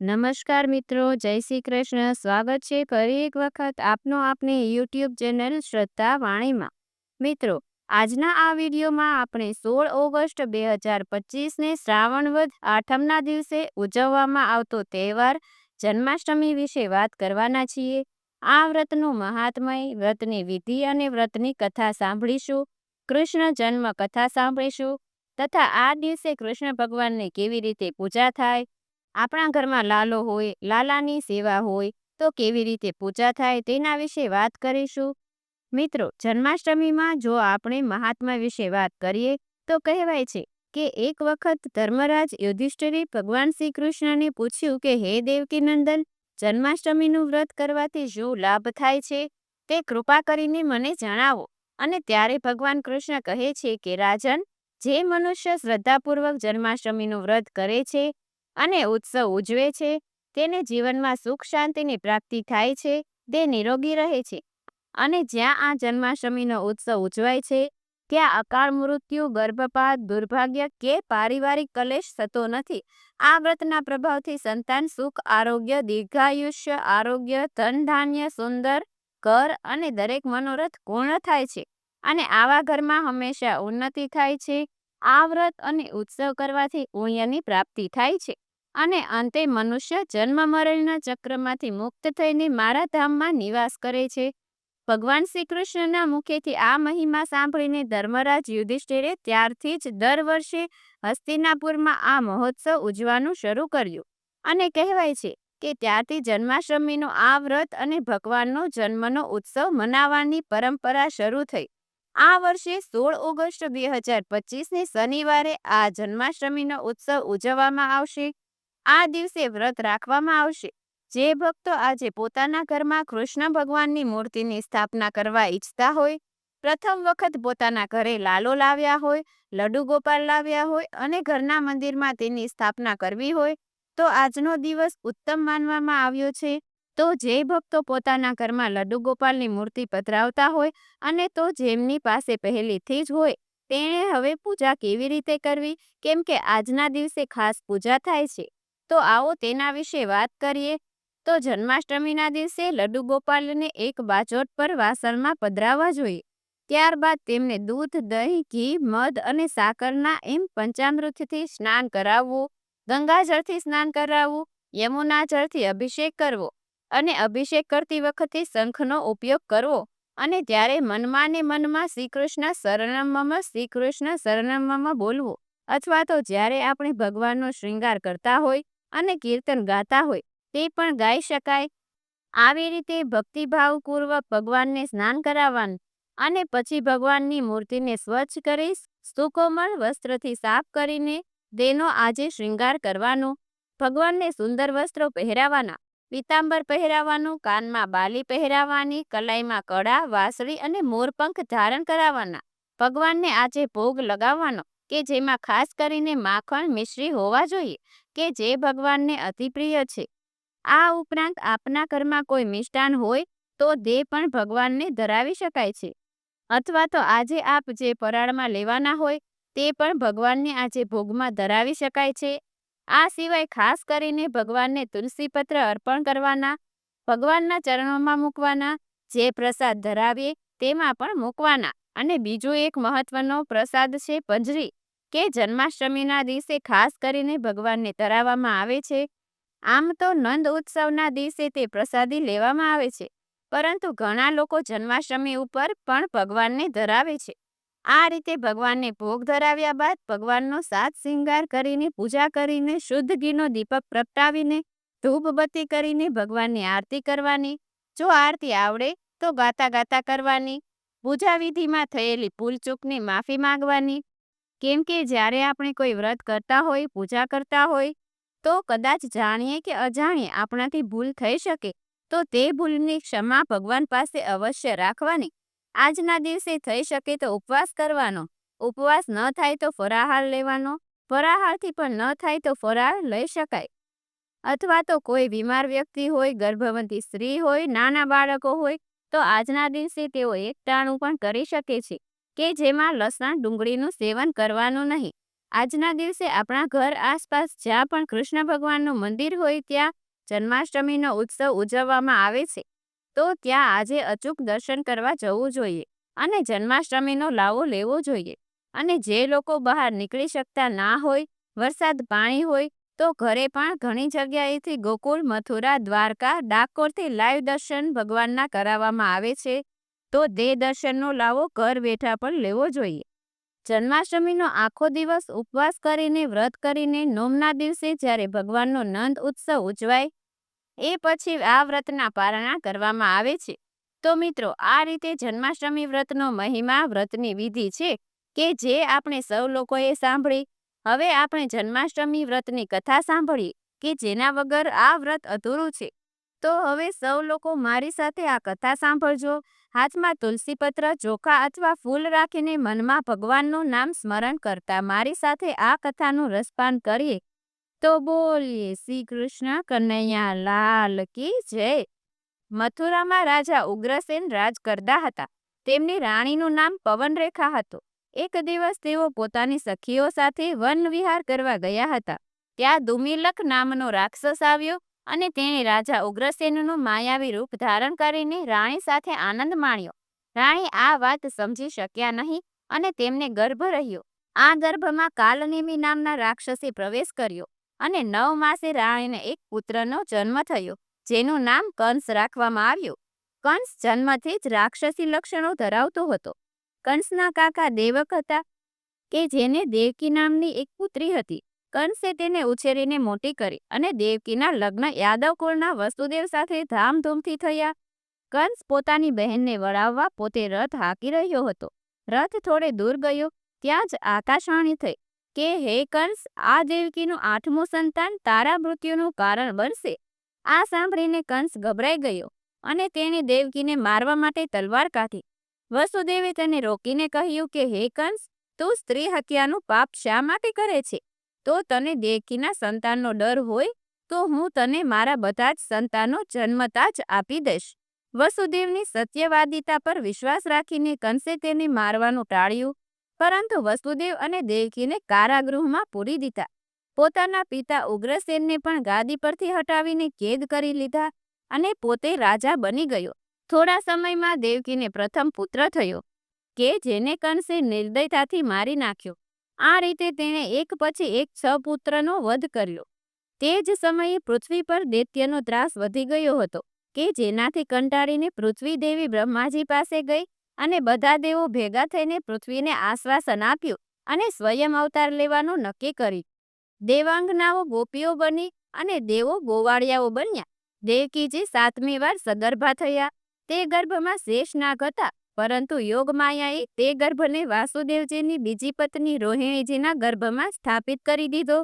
નમસ્કાર મિત્રો, જય શ્રી કૃષ્ણ. સ્વાગત છે ફરી એક વખત આપનો આપની યુટ્યુબ ચેનલ શ્રદ્ધા વાણીમાં. મિત્રો, આજના આ વિડીયોમાં આપણે 16 ઓગસ્ટ 2025ને શ્રાવણ વદ આઠમના દિવસે ઉજવવામાં આવતો તહેવાર જન્માષ્ટમી વિશે વાત કરવાના છીએ. આ વ્રતનું મહાત્મય, વ્રતની વિધિ અને વ્રતની કથા સાંભળીશું. કૃષ્ણ જન્મ કથા સાંભળીશું તથા આ દિવસે કૃષ્ણ ભગવાનને કેવી રીતે પૂજા થાય, આપણા ઘરમાં લાલો હોય, લાલાની સેવા હોય તો કેવી રીતે પૂજા થાય તેના વિશે વાત કરીશું. મિત્રો, જન્માષ્ટમીમાં જો આપણે મહાત્મા વિશે વાત કરીએ તો કહેવાય છે કે એક વખત ધર્મરાજ યુધિષ્ઠિરે ભગવાન શ્રી કૃષ્ણને પૂછ્યું કે હે દેવકી નંદન, જન્માષ્ટમીનું વ્રત કરવાથી શું લાભ થાય છે તે કૃપા કરીને મને જણાવો. અને ત્યારે ભગવાન કૃષ્ણ કહે છે કે રાજન, જે મનુષ્ય શ્રદ્ધાપૂર્વક જન્માષ્ટમીનું વ્રત કરે છે અને ઉત્સવ ઉજવે છે તેને જીવનમાં સુખ શાંતિની પ્રાપ્તિ થાય છે, તે નિરોગી રહે છે. અને જ્યાં આ જન્માષ્ટમીનો ઉત્સવ ઉજવાય છે ત્યાં અકાળ મૃત્યુ, ગર્ભપાત, દુર્ભાગ્ય કે પારિવારિક કલેશ થતો નથી. આ વ્રતના પ્રભાવથી સંતાન સુખ, આરોગ્ય, દીર્ઘાયુષ્ય, આરોગ્ય, ધન ધાન્ય, સુંદર ઘર અને દરેક મનોરથ પૂર્ણ થાય છે અને આવા ઘરમાં હંમેશા ઉન્નતિ થાય છે. આ વ્રત અને ઉત્સવ કરવાથી પુણ્યની પ્રાપ્તિ થાય છે અને અંતે મનુષ્ય જન્મ મરણના ચક્રમાંથી મુક્ત થઈને મારા ધામમાં નિવાસ કરે છે. ભગવાન શ્રી કૃષ્ણના મુખેથી આ મહિમા સાંભળીને ધર્મરાજ યુધિષ્ઠિરે ત્યારથી જ દર વર્ષે હસ્તિનાપુરમાં આ મહોત્સવ ઉજવાનું શરૂ કર્યું અને કહેવાય છે કે ત્યારથી જન્માષ્ટમીનો આ વ્રત અને ભગવાનનો જન્મનો ઉત્સવ મનાવવાની પરંપરા શરૂ થઈ. આ વર્ષે 16 ઓગસ્ટ 2025ને શનિવારે આ જન્માષ્ટમીનો ઉત્સવ ઉજવવામાં આવશે. આ દિવસે વ્રત રાખવામાં આવશે. જે ભક્તો આજે પોતાના ઘરમાં કૃષ્ણ ભગવાનની મૂર્તિની સ્થાપના કરવા ઈચ્છતા હોય, પ્રથમ વખત પોતાના ઘરે લાલો લાવ્યા હોય, લડ્ડુ ગોપાલ લાવ્યા હોય અને ઘરના મંદિરમાં તેની સ્થાપના કરવી હોય તો આજનો દિવસ ઉત્તમ માનવામાં આવ્યો છે. તો જે ભક્તો પોતાના ઘરમાં લડ્ડુ ગોપાલની મૂર્તિ પધરાવતા હોય અને તો જેમની પાસે પહેલેથી જ હોય તેણે હવે પૂજા કેવી રીતે કરવી, કેમ કે આજના દિવસે ખાસ પૂજા થાય છે, તો આવો તેના વિશે વાત કરીએ. તો જન્માષ્ટમીના દિવસે લડ્ડુ ગોપાલને એક બાજોટ પર વાસણમાં પધરાવવા જોઈએ. ત્યારબાદ તેમને દૂધ, દહીં, ઘી, મધ અને સાકરના એમ પંચામૃતથી સ્નાન કરાવવું, ગંગાજળથી સ્નાન કરાવવું, યમુના જળથી અભિષેક કરવો અને અભિષેક કરતી વખતે શંખનો ઉપયોગ કરવો અને ત્યારે મનમાં ને મનમાં શ્રી કૃષ્ણ શરણમ મમ, શ્રી કૃષ્ણ શરણમ મમ બોલવું. અથવા તો જ્યારે આપણે ભગવાનનો શૃંગાર કરતા હોય અને કીર્તન ગાતા હોય તે પણ ગાઈ શકાય. આવી રીતે ભક્તિભાવપૂર્વક ભગવાનને સ્નાન કરાવવાનું અને પછી ભગવાનની મૂર્તિને સ્વચ્છ કરી સુકોમળ વસ્ત્રથી સાફ કરીને તેનો આજે શૃંગાર કરવાનો. ભગવાનને સુંદર વસ્ત્રો પહેરાવાના, પીતાંબર પહેરાવાનું, કાનમાં બાલી પહેરાવાની, કલાઈમાં કડા, વાંસળી અને મોરપંખ ધારણ કરાવવાના. ભગવાનને આજે ભોગ લગાવવાનો કે જેમાં ખાસ કરીને માખણ, મિશ્રી હોવા જોઈએ કે જે ભગવાનને અતિ પ્રિય છે. આ ઉપરાંત આપના ઘરમાં કોઈ મિષ્ટાન હોય તો તે પણ ભગવાનને ધરાવી શકાય છે. અથવા તો આજે આપ જે ફરાળમાં લેવાના હોય તે પણ ભગવાનને આજે ભોગમાં ધરાવી શકાય છે. આ સિવાય ખાસ કરીને ભગવાનને તુલસીપત્ર અર્પણ કરવાના, ભગવાનના ચરણોમાં મૂકવાના, જે પ્રસાદ ધરાવીએ તેમાં પણ મૂકવાના. અને બીજો એક મહત્વનો પ્રસાદ છે પંજરી, કે જન્માષ્ટમીના દિવસે ખાસ કરીને ભગવાનને ધરાવવામાં આવે છે. આમ તો નંદ ઉત્સવના દિવસે તે પ્રસાદી લેવામાં આવે છે, પરંતુ ઘણા લોકો જન્માષ્ટમી ઉપર પણ ભગવાનને ધરાવે છે. આ રીતે ભગવાનને ભોગ ધરાવ્યા બાદ ભગવાનનો સાત શૃંગાર કરીને, પૂજા કરીને, શુદ્ધ ઘીનો દીપક પ્રગટાવીને, ધૂપબત્તી કરીને ભગવાનની આરતી કરવાની. જો આરતી આવડે તો ગાતા ગાતા કરવાની. પૂજા વિધિમાં થયેલી ભૂલચૂકની માફી માંગવાની. કેમ કે જ્યારે આપણે કોઈ વ્રત કરતા હોય, પૂજા કરતા હોય તો કદાચ જાણીએ કે અજાણીએ આપણાથી ભૂલ થઈ શકે તો તે ભૂલની ક્ષમા ભગવાન પાસે અવશ્ય રાખવાની. આજના દિવસે થઈ શકે તો ઉપવાસ કરવાનો, ઉપવાસ ન થાય તો ફરાહાર લેવાનો, ફરાહારથી પણ ન થાય તો ફરાળ લઈ શકાય. અથવા તો કોઈ બીમાર વ્યક્તિ હોય, ગર્ભવતી સ્ત્રી હોય, નાના બાળકો હોય તો આજના દિવસે તેઓ એક ટાણું પણ કરી શકે છે કે જેમાં લસણ, ડુંગળીનું સેવન કરવાનું નહીં. આજના દિવસે આપણા ઘર આસપાસ જ્યાં પણ કૃષ્ણ ભગવાનનું મંદિર હોય ત્યાં જન્માષ્ટમીનો ઉત્સવ ઉજવવામાં આવે છે. તો ત્યાં આજે અચૂક દર્શન કરવા જવું જોઈએ અને જન્માષ્ટમીનો લાવો લેવો જોઈએ. અને જે લોકો બહાર નીકળી શકતા ના હોય, વરસાદ પાણી હોય, તો ઘરે પણ ઘણી જગ્યાએથી ગોકુળ, મથુરા, દ્વારકા, ડાકોરથી લાઈવ દર્શન ભગવાનના કરાવવામાં આવે છે. તો તે દર્શનનો લાવો ઘર બેઠા પણ લેવો જોઈએ. જન્માષ્ટમીનો આખો દિવસ ઉપવાસ કરીને વ્રત કરીને નોમના દિવસે જ્યારે ભગવાનનો નંદ ઉત્સવ ઉજવાય એ પછી આ વ્રતના પારણા કરવામાં આવે છે. તો મિત્રો, આ રીતે જન્માષ્ટમી વ્રતનો મહિમા, વ્રતની વિધિ છે કે જે આપણે સૌ લોકોએ સાંભળી. હવે આપણે જન્માષ્ટમી વ્રતની કથા સાંભળીએ કે જેના વગર આ વ્રત અધૂરું છે. તો હવે સૌ લોકો મારી સાથે આ કથા સાંભળજો. હાથમાં તુલસીપત્ર, ચોખા અથવા ફૂલ રાખીને મનમાં ભગવાનનું નામ સ્મરણ કરતા મારી સાથે આ કથાનું રસપાન કરીએ. તો બોલીએ શ્રી કૃષ્ણ કનૈયા લાલ કી જય. મથુરામાં રાજા ઉગ્રસેન રાજ કરતા હતા. તેમની રાણીનું નામ પવનરેખા હતું. એક દિવસ તેઓ પોતાની સખીઓ સાથે વન વિહાર કરવા ગયા હતા. ત્યાં દુમિલક નામનો રાક્ષસ આવ્યો અને તેણે રાજા ઉગ્રસેનનું માયાવી રૂપ ધારણ કરીને રાણી સાથે આનંદ માણ્યો. રાણી આ વાત સમજી શક્યા નહીં અને તેમને ગર્ભ રહ્યો. આ ગર્ભમાં કાલનેમી નામના રાક્ષસે પ્રવેશ કર્યો અને 9 માસે રાણીને એક પુત્રનો જન્મ થયો, જેનું નામ કંસ રાખવામાં આવ્યું. કંસ જન્મથી જ રાક્ષસી લક્ષણો ધરાવતો હતો. કંસના કાકા દેવક હતા કે જેને દેવકી નામની એક પુત્રી હતી. કંસે તેને ઉછેરીને મોટી કરી અને દેવકીના લગ્ન યાદવ કુળના વસુદેવ સાથે ધામધૂમથી થયા. કંસ પોતાની બહેનને વળાવવા પોતે રથ હાંકી રહ્યો હતો. રથ થોડે દૂર ગયો ત્યાં જ આકાશવાણી થઈ કે હે કંસ, આ દેવકીનું 8મું સંતાન તારા મૃત્યુનું કારણ બનશે. આ સાંભળીને કંસ ગભરાઈ ગયો અને તેણે દેવકીને મારવા માટે તલવાર કાઢી. વસુદેવે તેને રોકીને કહ્યું કે હે કંસ, તું સ્ત્રી હત્યાનું પાપ શા માટે કરે છે? તો તને દેવકીના સંતાનનો ડર હોય તો હું તને મારા બધા જ સંતાનો જન્મતા જ આપી દઈશ. વસુદેવની સત્યવાદિતા પર વિશ્વાસ રાખીને કંસે તેને મારવાનું ટાળ્યું, પરંતુ વસુદેવ અને દેવકીને કારાગૃહમાં પૂરી દીધા. પોતાના પિતા ઉગ્રસેનને પણ ગાદી પરથી હટાવીને કેદ કરી લીધા અને પોતે રાજા બની ગયો. થોડા સમયમાં દેવકીને પ્રથમ પુત્ર થયો કે જેને કંસે નિર્દયતાથી મારી નાખ્યો. આ રીતે તેણે એક પછી એક 6 પુત્રનો વધ કર્યો. તે જ સમયે પૃથ્વી પર દૈત્યનો ત્રાસ વધી ગયો હતો કે જેનાથી કંટાળીને પૃથ્વી દેવી બ્રહ્માજી પાસે ગઈ અને બધા દેવો ભેગા થઈને પૃથ્વીને આશ્વાસન આપ્યું અને સ્વયં અવતાર લેવાનું નક્કી કર્યું. દેવાંગનાઓ ગોપીઓ બની અને દેવો ગોવાળિયાઓ બન્યા. દેવકીજી 7મી વાર સગર્ભા થયા. તે ગર્ભમાં શેષનાગ હતા, પરંતુ યોગમાયાએ તે ગર્ભને વાસુદેવજીની બીજી પત્ની રોહિણીજીના ગર્ભમાં સ્થાપિત કરી દીધો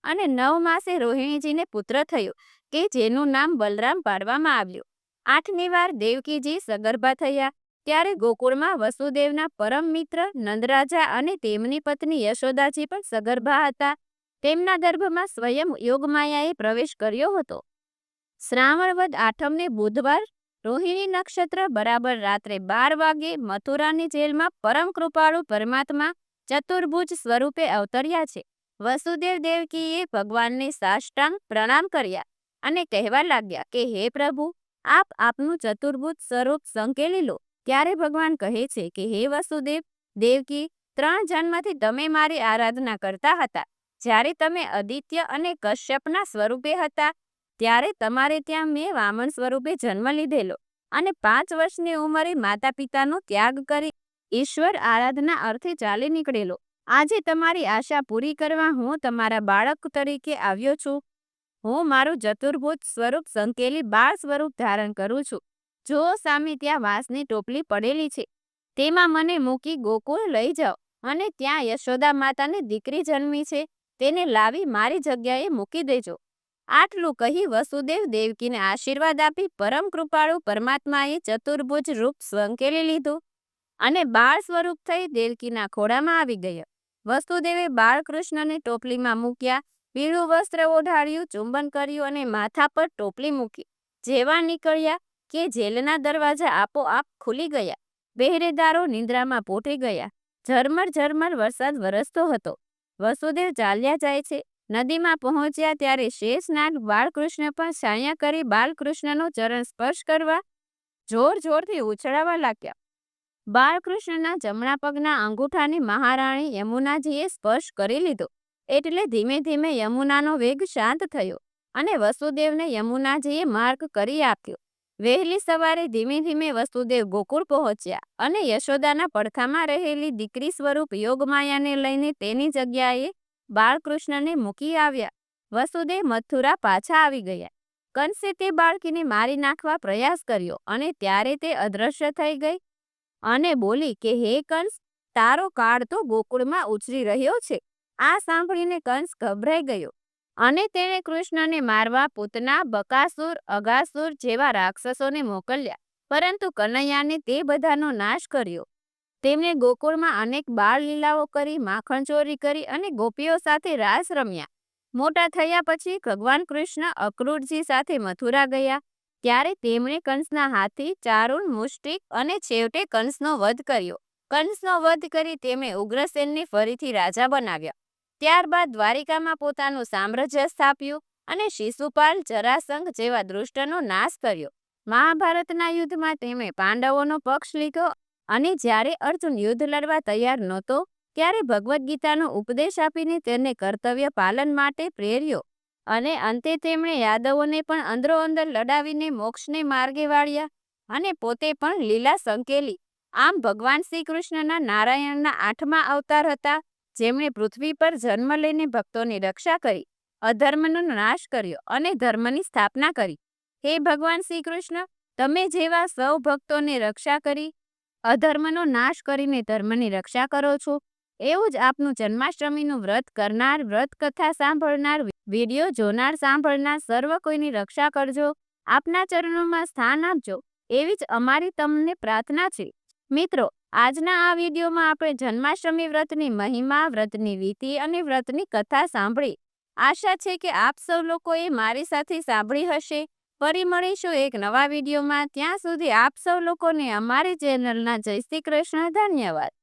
અને 9 માસે રોહિણીજીને પુત્ર થયો કે જેનું નામ બલરામ પાડવામાં આવ્યું. 8મી વાર દેવકીજી સગર્ભા થયા ત્યારે ગોકુળમાં વસુદેવના પરમ મિત્ર નંદરાજા અને તેમની પત્ની યશોદાજી પણ સગર્ભા હતા. તેમના ગર્ભમાં સ્વયં યોગમાયાએ પ્રવેશ કર્યો હતો. શ્રાવણ વદ 8મને બુધવાર રોહિણી નક્ષત્ર બરાબર રાત્રે 12 વાગે મથુરાની જેલમાં પરમ કૃપાળુ પરમાત્મા ચતુર્ભુજ સ્વરૂપે અવતર્યા છે. વસુદેવ દેવકીએ ભગવાનને સાષ્ટાંગ પ્રણામ કર્યા અને કહેવા લાગ્યા કે હે પ્રભુ, આપ આપનું ચતુર્ભુજ સ્વરૂપ સંકેલી લો. ત્યારે ભગવાન કહે છે કે હે વસુદેવ દેવકી, 3 જન્મથી તમે મારી આરાધના કરતા હતા. જ્યારે તમે આદિત્ય અને કશ્યપના સ્વરૂપે હતા ત્યારે તમારે ત્યાં મેં વામન સ્વરૂપે જન્મ લીધેલો અને 5 વર્ષની ઉંમરે માતા પિતાનો ત્યાગ કરી ઈશ્વર આરાધના અર્થે ચાલી નીકળેલો. આજે તમારી આશા પૂરી કરવા હું તમારા બાળક તરીકે આવ્યો છું. હું મારું ચતુર્ભુજ સ્વરૂપ સંકેલી બાળ સ્વરૂપ ધારણ કરું છું. જો સામે ત્યાં વાંસની ટોપલી પડેલી છે, તેમાં મને મૂકી ગોકુળ લઈ જાઓ અને ત્યાં યશોદા માતાને દીકરી જન્મી છે તેને લાવી મારી જગ્યાએ મૂકી દેજો. આટલું કહી વસુદેવ દેવકીને આશીર્વાદ આપી પરમ કૃપાળુ પરમાત્માએ ચતુર્ભુજ રૂપ સંકેલી લીધું અને બાળ સ્વરૂપ થઈ દેવકીના ખોળામાં આવી ગયા. વસુદેવે બાળકૃષ્ણને ટોપલીમાં મૂક્યા, પીળું વસ્ત્ર ઓઢાડ્યું, ચુંબન કર્યું અને માથા પર ટોપલી મૂકી. જેવા નીકળ્યા કે જેલના દરવાજા આપોઆપ ખુલી ગયા. પહેરેદારો નિંદ્રામાં પોટી ગયા. ઝરમર ઝરમર વરસાદ વરસતો હતો. વસુદેવ ચાલ્યા જાય છે. નદીમાં પહોંચ્યા ત્યારે શેષનાગ બાળકૃષ્ણ પર છાયા કરી બાલકૃષ્ણનો ચરણ સ્પર્શ કરવા જોરથી ઉછળવા લાગ્યા. બાળકૃષ્ણના જમણા પગના અંગૂઠાને મહારાણી યમુનાજીએ સ્પર્શ કરી લીધો એટલે ધીમે ધીમે યમુનાનો વેગ શાંત થયો અને વસુદેવને યમુનાજીએ માર્ગ કરી આપ્યો. વહેલી સવારે ધીમે ધીમે વસુદેવ ગોકુળ પહોંચ્યા અને યશોદાના પડખામાં રહેલી દીકરી સ્વરૂપ યોગમાયાને લઈને તેની જગ્યાએ બાળકૃષ્ણને મૂકી આવ્યા. વસુદેવ મથુરા પાછા આવી ગયા. કંસે તે બાળકીને મારી નાખવા પ્રયાસ કર્યો અને ત્યારે તે અદ્રશ્ય થઈ ગઈ અને બોલી કે હે કંસ, તારો કાળ તો ગોકુળમાં ઉછરી રહ્યો છે. આ સાંભળીને કંસ ગભરાઈ ગયો અને તેણે કૃષ્ણને મારવા પૂતના, બકાસુર, અગાસુર જેવા રાક્ષસોને મોકલ્યા, પરંતુ કનૈયાને તે બધાનો નાશ કર્યો. તેમણે ગોકુળમાં અનેક બાળ લીલાઓ કરી, માખણ ચોરી કરી અને ગોપીઓ સાથે રાસ રમ્યા. મોટા થયા પછી ભગવાન કૃષ્ણ અક્રૂરજી સાથે મથુરા ગયા. ત્યારે તેમણે કંસના હાથી, ચારુણ, મુષ્ટિક અને છેવટે કંસનો વધ કર્યો. કંસનો વધ કરી તેમણે ઉગ્રસેનને ફરીથી રાજા બનાવ્યા. ત્યારબાદ દ્વારિકામાં પોતાનું સામ્રાજ્ય સ્થાપ્યું અને શિશુપાલ, જરાસંઘ જેવા દુષ્ટનો નાશ કર્યો. મહાભારતના યુદ્ધમાં તેમણે પાંડવોનો પક્ષ લીધો અને જ્યારે અર્જુન યુદ્ધ લડવા તૈયાર નહોતો ત્યારે ભગવદ્ ગીતાનો ઉપદેશ આપીને તેને કર્તવ્ય પાલન માટે પ્રેર્યો અને અંતે તેમણે યાદવોને પણ અંદરોઅંદર લડાવીને મોક્ષને માર્ગે વાળ્યા અને પોતે પણ લીલા સંકેલી. આમ ભગવાન શ્રી કૃષ્ણના નારાયણના 8મા અવતાર હતા, જેમણે પૃથ્વી પર જન્મ લઈને ભક્તોની રક્ષા કરી, અધર્મનો નાશ કર્યો અને ધર્મની સ્થાપના કરી. હે ભગવાન શ્રી કૃષ્ણ, તમે જેવા સૌ ભક્તોની રક્ષા કરી, અધર્મનો નાશ કરીને ધર્મની રક્ષા કરો છો, એવું જ આપનું જન્માષ્ટમીનું વ્રત કરનાર, વ્રત કથા સાંભળનાર, વિડીયો જોનાર, સાંભળનાર સર્વ કોઈની રક્ષા કરજો. આપના ચરણોમાં સ્થાન આપજો, એવી જ અમારી તમને પ્રાર્થના છે. મિત્રો, આજના આ વિડીયોમાં આપણે જન્માષ્ટમી વ્રતની મહિમા, વ્રતની વિધિ અને વ્રતની કથા સાંભળી. આશા છે કે આપ સૌ લોકોએ મારી સાથે સાંભળી હશે. ફરી મળીશું એક નવા વિડીયોમાં. ત્યાં સુધી આપ સૌ લોકોને અમારી ચેનલના જય શ્રી કૃષ્ણ. ધન્યવાદ.